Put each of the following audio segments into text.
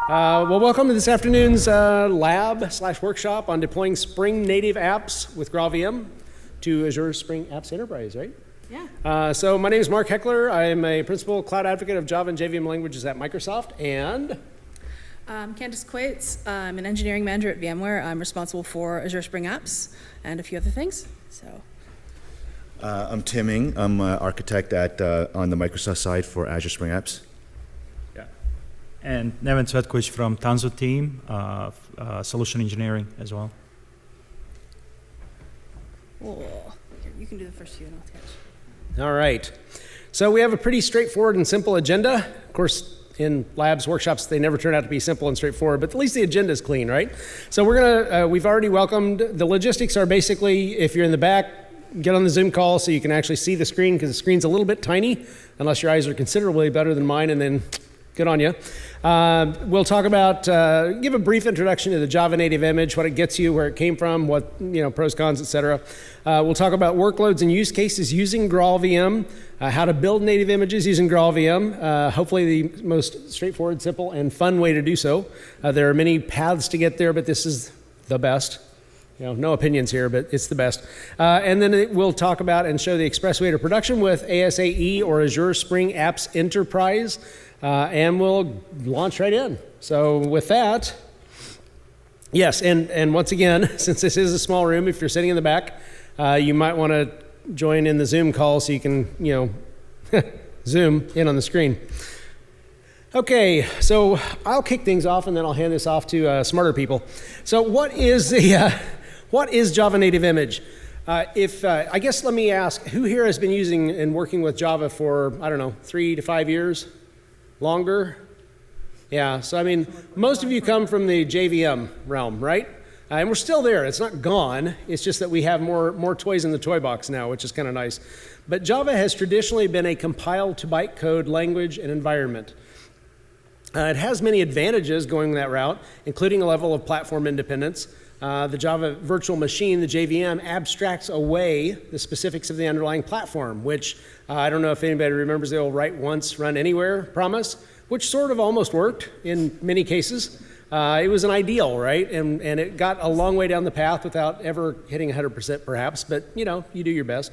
Well, welcome to this afternoon's lab/workshop on deploying Spring native apps with GraalVM to Azure Spring Apps Enterprise, right? Yeah. So my name is Mark Heckler. I'm a principal cloud advocate of Java and JVM languages at Microsoft, and Candice Quates. I'm an engineering manager at VMware. I'm responsible for Azure Spring Apps and a few other things. So. I'm Tim Ng. I'm an architect on the Microsoft side for Azure Spring Apps. Yeah. And Neven Cvetkovic from Tanzu team, solution engineering as well. Cool. Here, you can do the first few and I'll catch. all right. So we have a pretty straightforward and simple agenda. Of course, in labs, workshops, they never turn out to be simple and straightforward, but at least the agenda is clean, right? So we've already welcomed, the logistics are basically, if you're in the back, get on the Zoom call so you can actually see the screen, because the screen's a little bit tiny, unless your eyes are considerably better than mine, and then good on you. We'll talk about, give a brief introduction to the Java native image, what it gets you, where it came from, what, pros, cons, etc. We'll talk about workloads and use cases using GraalVM, how to build native images using GraalVM, hopefully the most straightforward, simple, and fun way to do so. There are many paths to get there, but this is the best. No opinions here, but it's the best. And then we'll talk about and show the expressway to production with ASAE or Azure Spring Apps Enterprise, and we'll launch right in. So with that, yes, and once again, since this is a small room, if you're sitting in the back, you might want to join in the Zoom call so you can, zoom in on the screen. Okay, so I'll kick things off and then I'll hand this off to smarter people. So what is Java native image? I guess let me ask, who here has been using and working with Java for, 3 to 5 years? Longer? Yeah, so most of you come from the JVM realm, right? And we're still there, it's not gone, it's just that we have more toys in the toy box now, which is kind of nice. But Java has traditionally been a compiled to bytecode language and environment. It has many advantages going that route, including a level of platform independence. The Java virtual machine, the JVM, abstracts away the specifics of the underlying platform, which I don't know if anybody remembers the old write once, run anywhere promise, which sort of almost worked in many cases. It was an ideal, right? And it got a long way down the path without ever hitting 100% perhaps, but you do your best.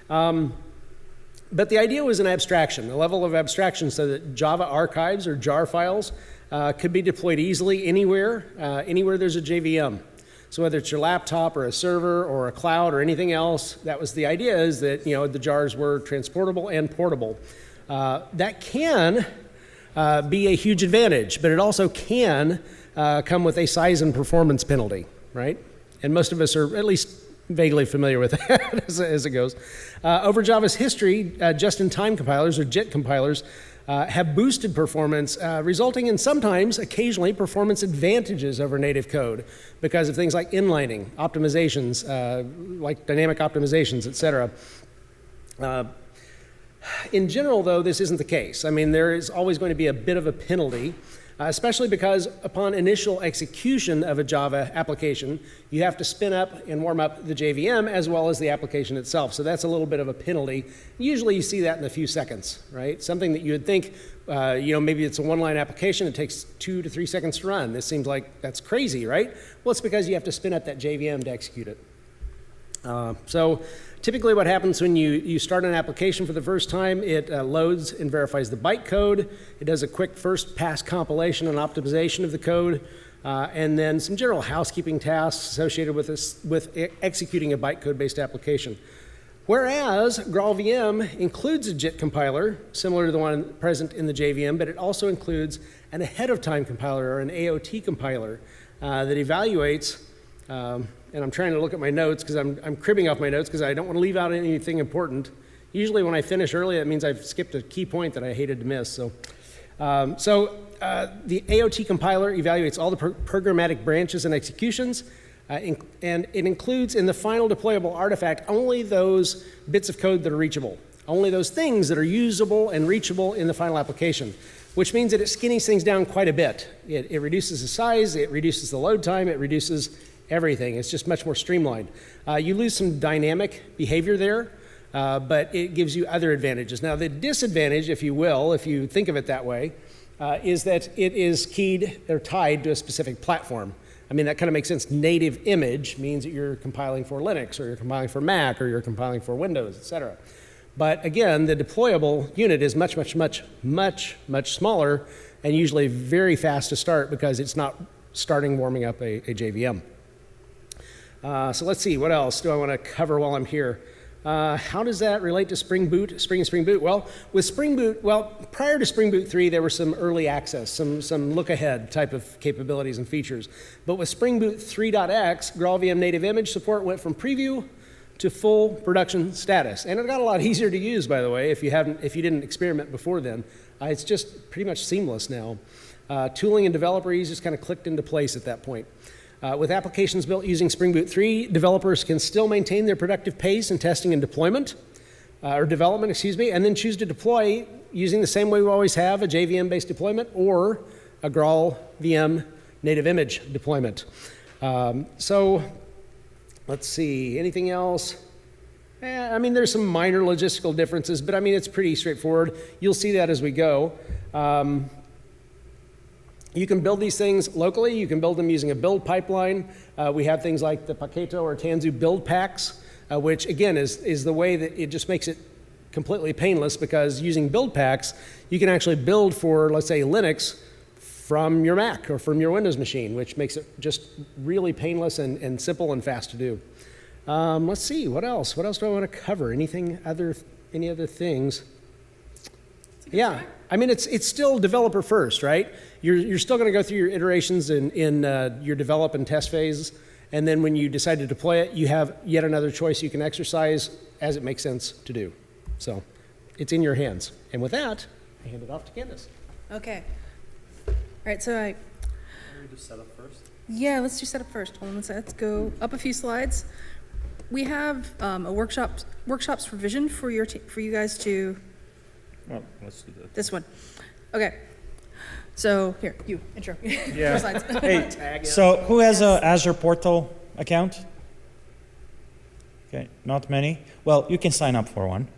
But the idea was an abstraction, a level of abstraction so that Java archives or jar files could be deployed easily anywhere there's a JVM. So whether it's your laptop or a server or a cloud or anything else, that was the idea, is that the jars were transportable and portable. That can be a huge advantage, but it also can come with a size and performance penalty, right? And most of us are at least vaguely familiar with that as it goes. Over Java's history, just-in-time compilers or JIT compilers have boosted performance, resulting in sometimes, occasionally, performance advantages over native code because of things like inlining, optimizations, like dynamic optimizations, etc. In general, though, this isn't the case. There is always going to be a bit of a penalty, especially because upon initial execution of a Java application, you have to spin up and warm up the JVM as well as the application itself. So that's a little bit of a penalty. Usually you see that in a few seconds, right? Something that you would think, maybe it's a one-line application, it takes 2 to 3 seconds to run. This seems like that's crazy, right? Well, it's because you have to spin up that JVM to execute it. So typically what happens when you start an application for the first time, it loads and verifies the bytecode. It does a quick first pass compilation and optimization of the code, and then some general housekeeping tasks associated with executing a bytecode-based application. Whereas GraalVM includes a JIT compiler, similar to the one present in the JVM, but it also includes an ahead-of-time compiler, or an AOT compiler, that evaluates and I'm trying to look at my notes because I'm cribbing off my notes because I don't want to leave out anything important. Usually when I finish early, that means I've skipped a key point that I hated to miss. So the AOT compiler evaluates all the programmatic branches and executions, and it includes in the final deployable artifact only those bits of code that are reachable, only those things that are usable and reachable in the final application, which means that it skinnies things down quite a bit. It reduces the size, it reduces the load time, it reduces everything. It's just much more streamlined. You lose some dynamic behavior there, but it gives you other advantages. Now, the disadvantage, if you will, if you think of it that way, is that it is keyed or tied to a specific platform. I mean, that kind of makes sense. Native image means that you're compiling for Linux, or you're compiling for Mac, or you're compiling for Windows, et cetera. But again, the deployable unit is much, much, much, much, much smaller, and usually very fast to start because it's not warming up a JVM. So let's see, what else do I want to cover while I'm here? How does that relate to Spring Boot, Spring Boot? Well, with Spring Boot, prior to Spring Boot 3, there was some early access, some look-ahead type of capabilities and features. But with Spring Boot 3.x, GraalVM native image support went from preview to full production status. And it got a lot easier to use, by the way, if you didn't experiment before then. It's just pretty much seamless now. Tooling and developer ease just kind of clicked into place at that point. With applications built using Spring Boot 3, developers can still maintain their productive pace in testing and deployment, or development, excuse me, and then choose to deploy using the same way we always have, a JVM-based deployment or a GraalVM native image deployment. So let's see, anything else? I mean, there's some minor logistical differences, but I mean, it's pretty straightforward. You'll see that as we go. You can build these things locally. You can build them using a build pipeline. We have things like the Paketo or Tanzu build packs, which again is the way that it just makes it completely painless, because using build packs, you can actually build for, let's say, Linux from your Mac or from your Windows machine, which makes it just really painless and simple and fast to do. Let's see, what else? What else do I want to cover? Any other things? Yeah, I mean, it's still developer first, right? You're still going to go through your iterations in your develop and test phase, and then when you decide to deploy it, you have yet another choice you can exercise as it makes sense to do. So it's in your hands. And with that, I hand it off to Candice. Okay. All right, so Can we do setup first? yeah, let's do setup first. Hold on one second. Let's go up a few slides. We have a workshops revision for you guys to. Well, let's do that. This one. Okay. So here, you intro. Yeah. More slides. Hey, so who has a Azure Portal account? Okay, not many. Well, you can sign up for one.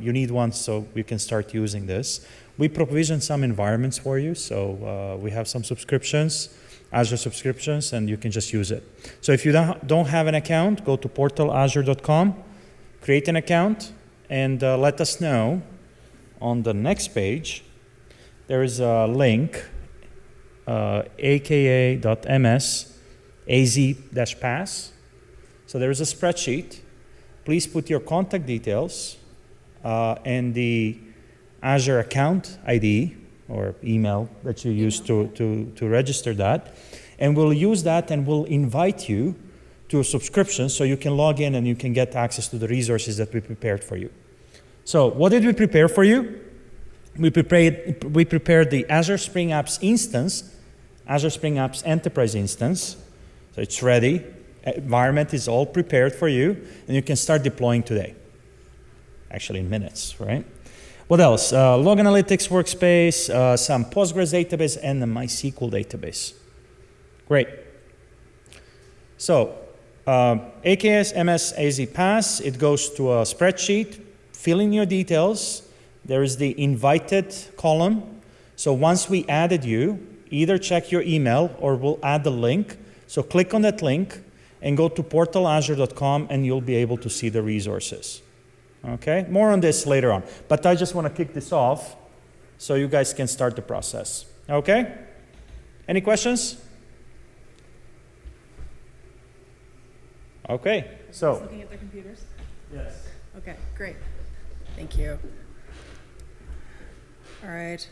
You need one so you can start using this. We provision some environments for you, so we have some subscriptions, Azure subscriptions, and you can just use it. So if you don't have an account, go to portalazure.com, create an account, and let us know. On the next page, there is a link, aka.ms az-pass. So there is a spreadsheet. Please put your contact details and the Azure account ID or email that you use to register that. And we'll use that and we'll invite you to a subscription so you can log in and you can get access to the resources that we prepared for you. So what did we prepare for you? We prepared the Azure Spring Apps instance, Azure Spring Apps Enterprise instance. So it's ready. Environment is all prepared for you, and you can start deploying today. Actually, in minutes, right? What else? Log Analytics workspace, some Postgres database, and a MySQL database. Great. So, AKS MS AZ Pass, it goes to a spreadsheet. Fill in your details. There is the invited column. So once we added you, either check your email or we'll add the link. So click on that link and go to portalazure.com and you'll be able to see the resources. Okay, more on this later on. But I just want to kick this off so you guys can start the process. Okay? Any questions? Okay, so. Looking at their computers. Yes. Okay, great. Thank you. All right.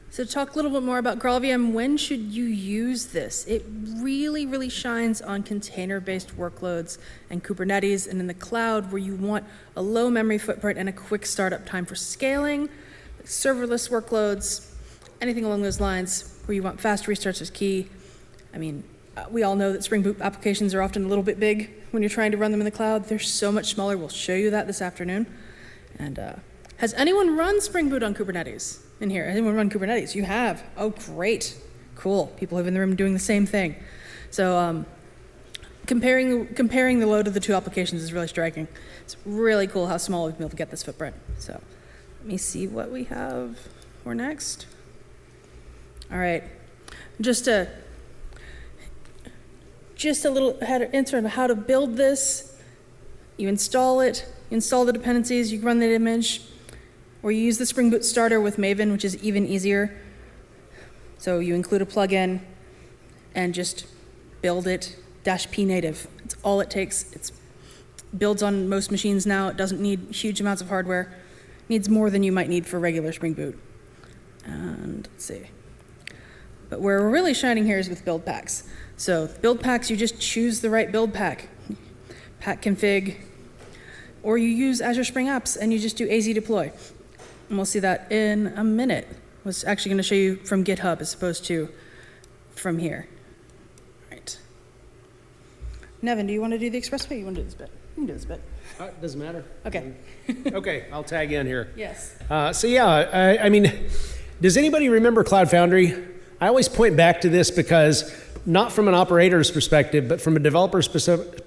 So talk a little bit more about GraalVM. When should you use this? It really, really shines on container-based workloads and Kubernetes and in the cloud where you want a low memory footprint and a quick startup time for scaling, serverless workloads, anything along those lines where you want fast restarts is key. I mean, we all know that Spring Boot applications are often a little bit big when you're trying to run them in the cloud. They're so much smaller. We'll show you that this afternoon. And has anyone run Spring Boot on Kubernetes in here? Anyone run Kubernetes? You have. Oh, great. Cool. People in the room doing the same thing. So comparing the load of the two applications is really striking. It's really cool how small we've been able to get this footprint. So let me see what we have. for next. All right, just a little intro on how to build this. You install it, you install the dependencies, you run that image, or you use the Spring Boot starter with Maven, which is even easier. So you include a plugin and just build it -p native. It's all it takes. It builds on most machines now. It doesn't need huge amounts of hardware. It needs more than you might need for regular Spring Boot. And let's see. But where we're really shining here is with build packs. So build packs, you just choose the right build pack. Pack config, or you use Azure Spring Apps and you just do AZ deploy. And we'll see that in a minute. I was actually going to show you from GitHub as opposed to from here. Right. Neven, do you want to do the expressway? You want to do this bit? You can do this bit. It doesn't matter. Okay. Okay, I'll tag in here. Yes. So yeah, I mean, does anybody remember Cloud Foundry? I always point back to this because not from an operator's perspective, but from a developer's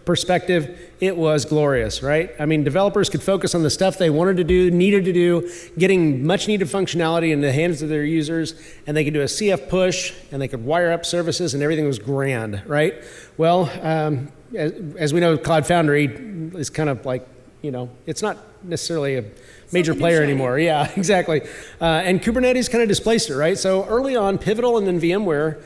perspective, it was glorious, right? I mean, developers could focus on the stuff they wanted to do, needed to do, getting much needed functionality in the hands of their users, and they could do a CF push, and they could wire up services, and everything was grand, right? Well, as we know, Cloud Foundry is kind of like, you know, it's not necessarily a major player anymore. Yeah, exactly. And Kubernetes kind of displaced it, right? So early on, Pivotal and then VMware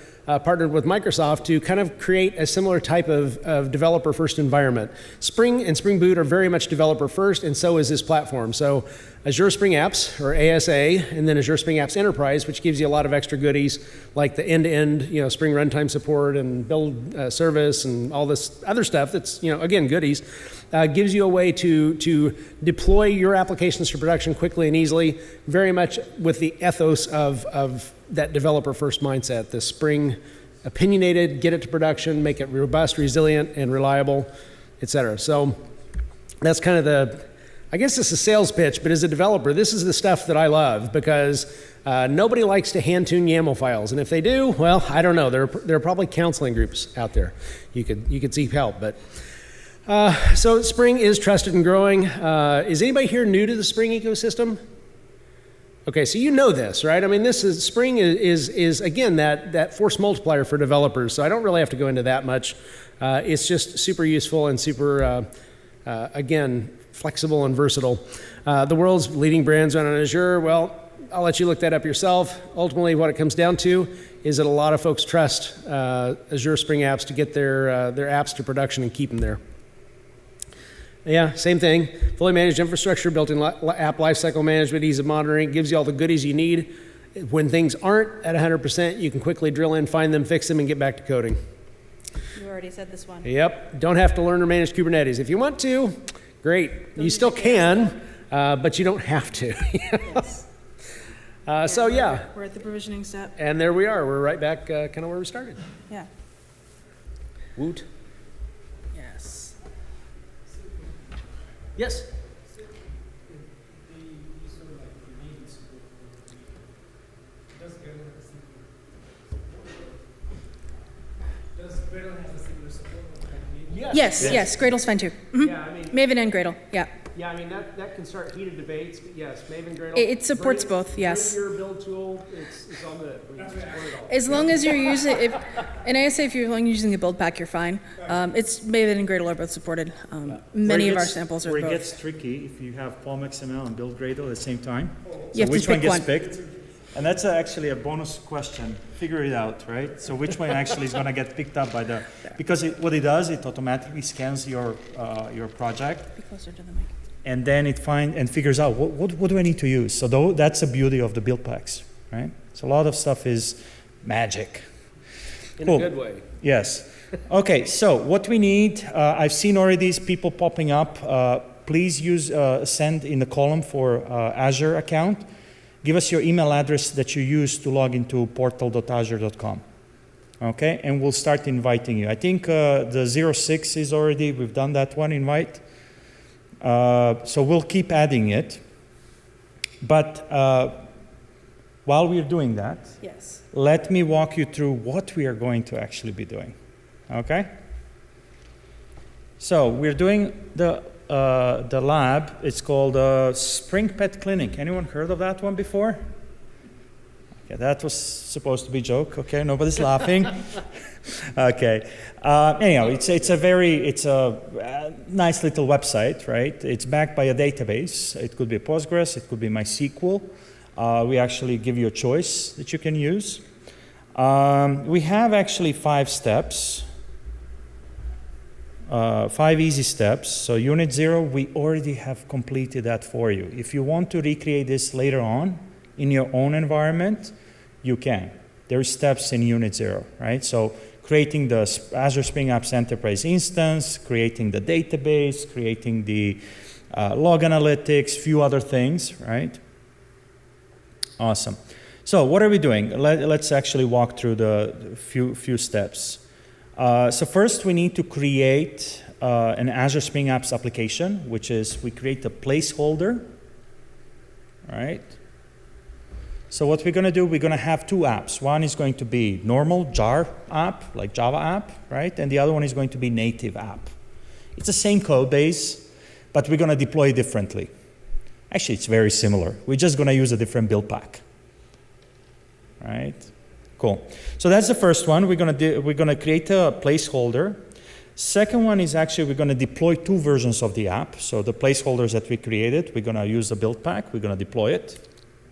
partnered with Microsoft to kind of create a similar type of developer-first environment. Spring and Spring Boot are very much developer-first, and so is this platform. So Azure Spring Apps, or ASA, and then Azure Spring Apps Enterprise, which gives you a lot of extra goodies, like the end-to-end, you know, Spring runtime support and build service and all this other stuff that's, you know, again, goodies, gives you a way to deploy your applications to production quickly and easily, very much with the ethos of that developer-first mindset, the Spring opinionated, get it to production, make it robust, resilient, and reliable, et cetera. So that's kind of I guess this is a sales pitch, but as a developer, this is the stuff that I love because nobody likes to hand-tune YAML files. And if they do, well, I don't know. There are probably counseling groups out there. You could seek help. But so Spring is trusted and growing. Is anybody here new to the Spring ecosystem? Okay, so you know this, right? I mean, Spring is again that force multiplier for developers. So I don't really have to go into that much. It's just super useful and super again flexible and versatile. The world's leading brands run on Azure. Well, I'll let you look that up yourself. Ultimately, what it comes down to is that a lot of folks trust Azure Spring Apps to get their apps to production and keep them there. Yeah, same thing. Fully managed infrastructure, built-in app lifecycle management, ease of monitoring, gives you all the goodies you need. When things aren't at 100%, you can quickly drill in, find them, fix them, and get back to coding. You already said this one. Yep. Don't have to learn or manage Kubernetes. If you want to, great. You still can, but you don't have to. Yes. So yeah. We're at the provisioning step. And there we are. We're right back kind of where we started. Yeah. Woot. Yes. Yes. Yes, Gradle's fine too. Mm-hmm. Yeah, I mean, Maven and Gradle, yeah. Yeah, I mean, that can start heated debates, but yes, Maven, Gradle. It supports both, yes. Bring your build tool, it's all good. We support it all. As long as you're using, in ASA, if you're only using the build pack, you're fine. It's Maven and Gradle are both supported. Many of our samples are both. both. Where it gets tricky, if you have POM XML and build Gradle at the same time, You have to which one pick gets one. picked? And that's actually a bonus question. Figure it out, right? So which one actually is going to get picked up by the... Because what it does, it automatically scans your project. Be closer to the mic. And then it figures out what do I need to use. So that's the beauty of the build packs, right? So a lot of stuff is magic. In a good way. Yes. Okay, so what we need, I've seen already these people popping up. Please use send in the column for Azure account. Give us your email address that you use to log into portal.azure.com. Okay, and we'll start inviting you. I think the 06 is already, we've done that one invite. So we'll keep adding it. But while we're doing that, Yes. let me walk you through what we are going to actually be doing. Okay? So we're doing the lab. It's called Spring Pet Clinic. Anyone heard of that one before? Yeah, that was supposed to be a joke. Okay, nobody's laughing. Okay. Anyhow, it's a nice little website, right? It's backed by a database. It could be Postgres. It could be MySQL. We actually give you a choice that you can use. We have actually 5 steps. 5 easy steps. So unit 0, we already have completed that for you. If you want to recreate this later on in your own environment, you can. There are steps in unit 0, right? So creating the Azure Spring Apps Enterprise instance, creating the database, creating the log analytics, few other things, right? Awesome. So what are we doing? Let's actually walk through the few steps. So first we need to create an Azure Spring Apps application, which is we create a placeholder, right? So what we're going to do, we're going to have 2 apps. One is going to be normal jar app, like Java app, right? And the other one is going to be native app. It's the same code base, but we're going to deploy differently. Actually, it's very similar. We're just going to use a different build pack, right? Cool. So that's the first one. We're going to create a placeholder. Second one is actually we're going to deploy 2 versions of the app. So the placeholders that we created, we're going to use the build pack. We're going to deploy it.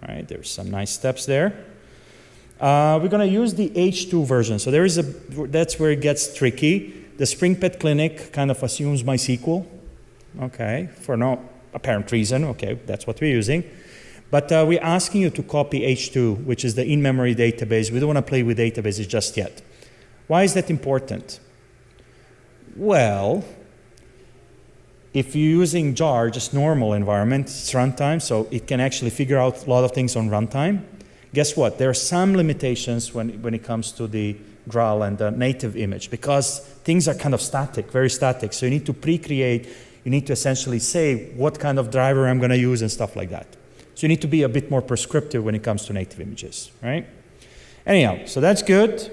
All right, there's some nice steps there. We're going to use the H2 version. So that's where it gets tricky. The Spring Pet Clinic kind of assumes MySQL. Okay, for no apparent reason. Okay, that's what we're using. But we're asking you to copy H2, which is the in-memory database. We don't want to play with databases just yet. Why is that important? Well, if you're using jar, just normal environment, it's runtime, so it can actually figure out a lot of things on runtime. Guess what? There are some limitations when it comes to the Graal and the native image, because things are kind of static, very static. So you need to pre-create, you need to essentially say what kind of driver I'm going to use and stuff like that. So you need to be a bit more prescriptive when it comes to native images, right? Anyhow, so that's good.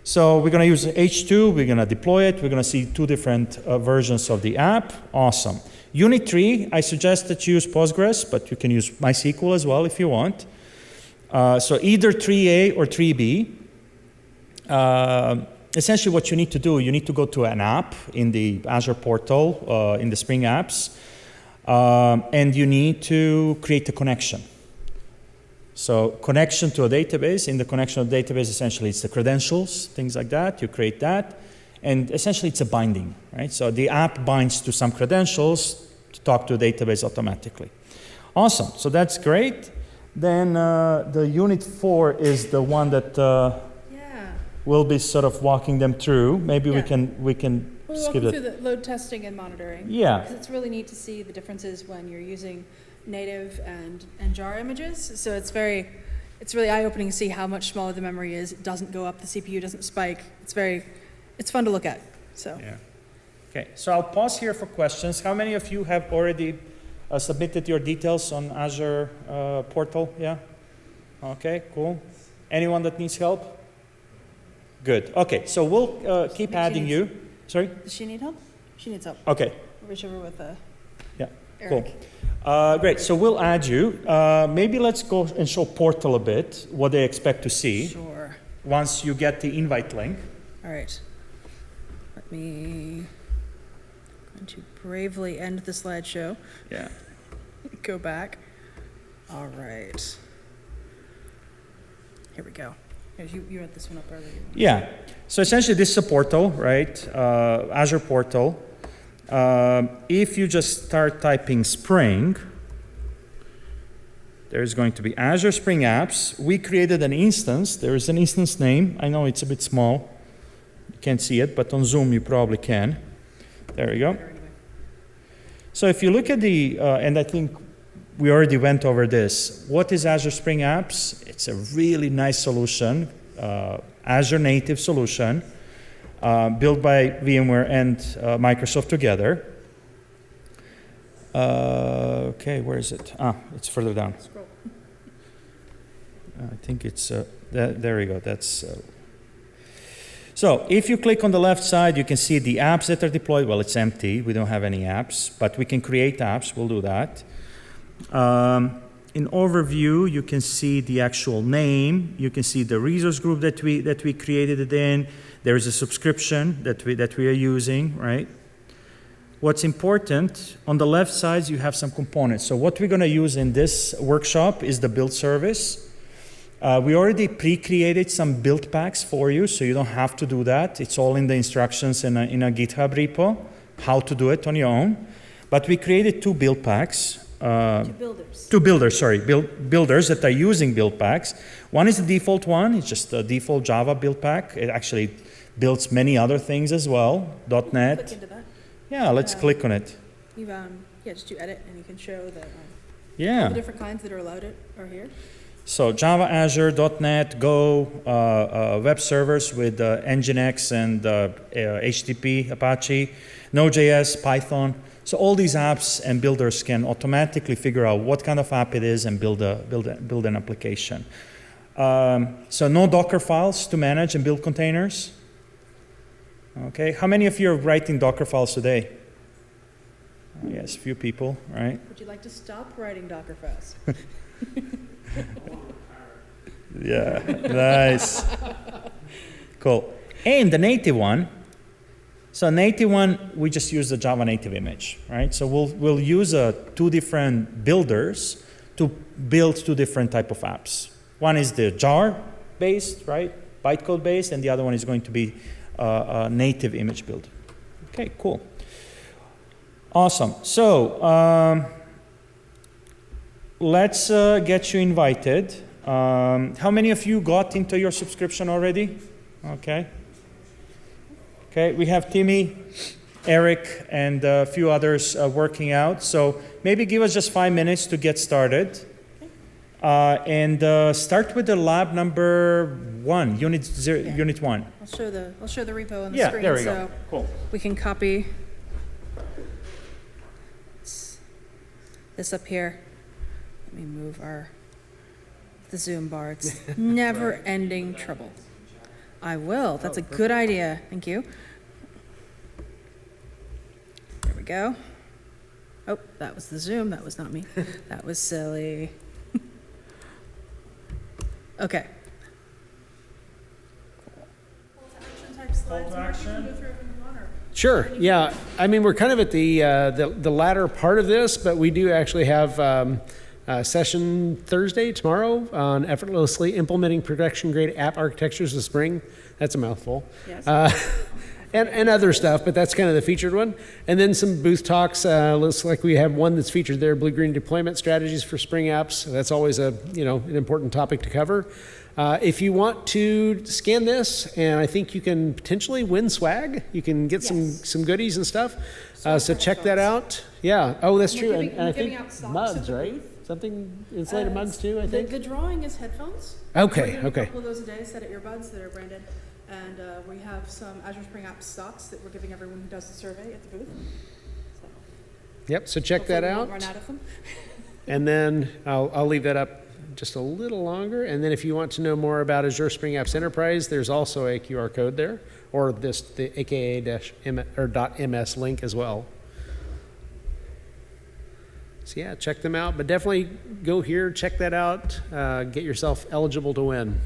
So we're going to use H2, we're going to deploy it, we're going to see 2 different versions of the app. Awesome. Unit 3, I suggest that you use Postgres, but you can use MySQL as well if you want. So either 3A or 3B. Essentially what you need to do, you need to go to an app in the Azure portal, in the Spring Apps, and you need to create a connection. So connection to a database. In the connection to the database, essentially it's the credentials, things like that. You create that. And essentially it's a binding, right? So the app binds to some credentials to talk to a database automatically. Awesome. So that's great. Then the unit 4 is the one that we'll be sort of walking them through. Maybe we can We'll skip walk it. through the load testing and monitoring. Yeah. Because it's really neat to see the differences when you're using native and jar images. So it's really eye-opening to see how much smaller the memory is. It doesn't go up, the CPU doesn't spike. It's fun to look at. So. Yeah. Okay, so I'll pause here for questions. How many of you have already submitted your details on Azure portal? Yeah? Okay, cool. Anyone that needs help? Good. Okay, so we'll keep adding you. Sorry? Does she need help? She needs help. Okay. Reach over with Yeah, Eric. cool. Great, so we'll add you. Maybe let's go and show Portal a bit, what they expect to see. Sure. Once you get the invite link. All right. I'm going to bravely end the slideshow. Yeah. Go back. All right. Here we go. You had this one up earlier. Yeah. So essentially, this is a portal, right? Azure portal. If you just start typing Spring, there's going to be Azure Spring Apps. We created an instance. There is an instance name. I know it's a bit small. You can't see it, but on Zoom you probably can. There we go. So if you look at the, and I think we already went over this. What is Azure Spring Apps? It's a really nice solution, Azure native solution, built by VMware and Microsoft together. Okay, where is it? It's further down. Scroll. I think it's, there we go. That's. So if you click on the left side, you can see the apps that are deployed. Well, it's empty. We don't have any apps, but we can create apps. We'll do that. in overview, you can see the actual name. You can see the resource group that we created it in. There is a subscription that we are using, right? What's important, on the left side, you have some components. So what we're going to use in this workshop is the build service. We already pre-created some build packs for you, so you don't have to do that. It's all in the instructions in a GitHub repo, how to do it on your own. But we created 2 build packs. Two builders, sorry, builders that are using build packs. One is the default one. It's just a default Java build pack. It actually builds many other things as well, .NET. Click into that. Yeah, let's click on it. You've, just do edit, and you can show the, all Yeah. the different kinds that are allowed are here. So Java, Azure, .NET, Go, web servers with Nginx and HTTP, Apache, Node.js, Python. So all these apps and builders can automatically figure out what kind of app it is and build an application. So no Docker files to manage and build containers. Okay, how many of you are writing Docker files today? Yes, few people, right? Would you like to stop writing Docker files? Yeah, nice. Cool. And the native one, so native one, we just use the Java native image, right? So we'll use 2 different builders to build 2 different type of apps. One is the jar based, right? Bytecode based, and the other one is going to be a native image build. Okay, cool. Awesome. So let's get you invited. How many of you got into your subscription already? Okay. Okay, we have Timmy, Eric, and a few others working out. So maybe give us just 5 minutes to get started. And start with the lab number 1, unit 1. I'll show the repo on the Yeah, screen. there we so go. Cool. we can copy this up here. Let me move the Zoom bar. It's never-ending trouble. I will. That's a good idea. Thank you. There we go. Oh, that was the Zoom. That was not me. That was silly. Okay. Call to action. Sure. Yeah. I mean, we're kind of at the latter part of this, but we do actually have session Thursday, tomorrow, on effortlessly implementing production-grade app architectures with Spring. That's a mouthful. Yes. And other stuff, but that's kind of the featured one. And then some booth talks. Looks like we have one that's featured there, blue-green deployment strategies for Spring apps. That's always an important topic to cover. If you want to scan this, and I think you can potentially win swag. You can get some goodies and stuff. So check that out. Yeah. Oh, that's true. And I think mugs, right? Something insulated mugs too, I think. The drawing is headphones. Okay, We're doing okay. a couple of those a day, set of earbuds that are branded. And we have some Azure Spring App stocks that we're giving everyone who does the survey at the booth. So Yep, so check that hopefully we won't out. run out of them. And then I'll leave that up just a little longer. And then if you want to know more about Azure Spring Apps Enterprise, there's also a QR code there, or the aka-ms link as well. So yeah, check them out. But definitely go here, check that out, get yourself eligible to win.